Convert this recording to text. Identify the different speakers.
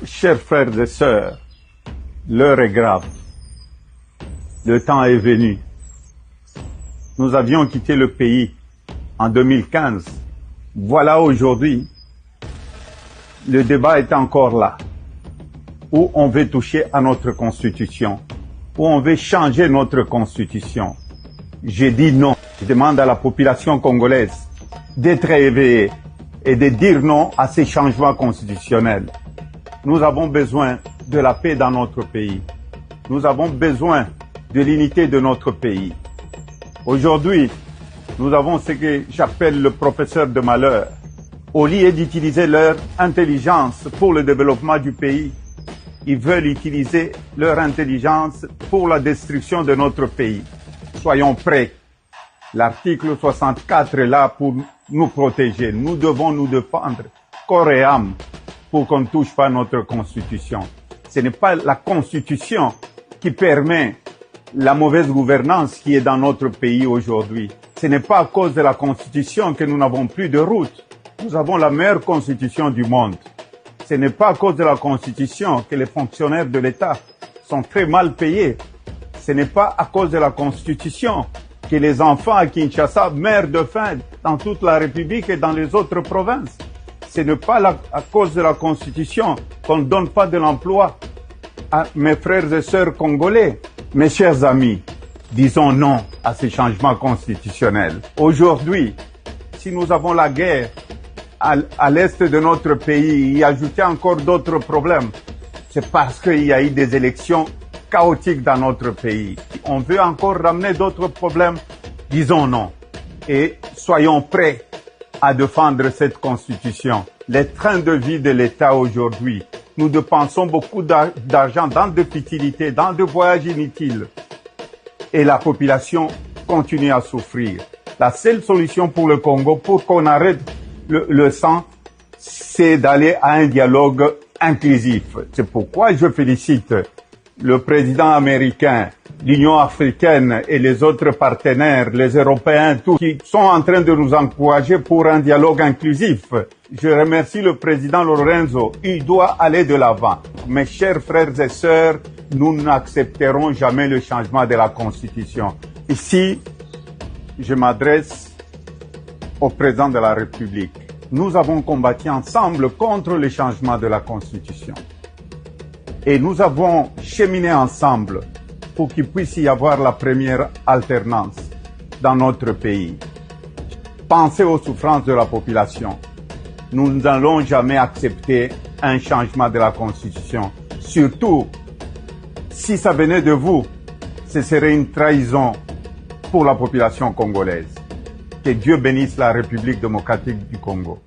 Speaker 1: Chers frères et sœurs, l'heure est grave. Le temps est venu. Nous avions quitté le pays en 2015. Voilà aujourd'hui, le débat est encore là, où on veut toucher à notre constitution, où on veut changer notre constitution. J'ai dit non. Je demande à la population congolaise d'être éveillée et de dire non à ces changements constitutionnels. Nous avons besoin de la paix dans notre pays. Nous avons besoin de l'unité de notre pays. Aujourd'hui, nous avons ce que j'appelle le professeur de malheur. Au lieu d'utiliser leur intelligence pour le développement du pays, ils veulent utiliser leur intelligence pour la destruction de notre pays. Soyons prêts. L'article 64 est là pour nous protéger. Nous devons nous défendre corps et âme pour qu'on ne touche pas notre constitution. Ce n'est pas la constitution qui permet la mauvaise gouvernance qui est dans notre pays aujourd'hui. Ce n'est pas à cause de la constitution que nous n'avons plus de route. Nous avons la meilleure constitution du monde. Ce n'est pas à cause de la constitution que les fonctionnaires de l'État sont très mal payés. Ce n'est pas à cause de la constitution que les enfants à Kinshasa meurent de faim dans toute la République et dans les autres provinces. Ce n'est pas à cause de la Constitution qu'on ne donne pas de l'emploi à mes frères et sœurs congolais. Mes chers amis, disons non à ces changements constitutionnels. Aujourd'hui, si nous avons la guerre à l'est de notre pays, y ajouter encore d'autres problèmes, c'est parce qu'il y a eu des élections chaotiques dans notre pays. On veut encore ramener d'autres problèmes, disons non. Et soyons prêts à défendre cette constitution. Les trains de vie de l'État aujourd'hui, nous dépensons beaucoup d'argent dans des futilités, dans des voyages inutiles. Et la population continue à souffrir. La seule solution pour le Congo, pour qu'on arrête le sang, c'est d'aller à un dialogue inclusif. C'est pourquoi je félicite le président américain, l'Union africaine et les autres partenaires, les Européens, tous, qui sont en train de nous encourager pour un dialogue inclusif. Je remercie le président Lorenzo. Il doit aller de l'avant. Mes chers frères et sœurs, nous n'accepterons jamais le changement de la Constitution. Ici, je m'adresse au président de la République. Nous avons combattu ensemble contre le changement de la Constitution. Et nous avons cheminé ensemble pour qu'il puisse y avoir la première alternance dans notre pays. Pensez aux souffrances de la population. Nous n'allons jamais accepter un changement de la Constitution. Surtout, si ça venait de vous, ce serait une trahison pour la population congolaise. Que Dieu bénisse la République démocratique du Congo.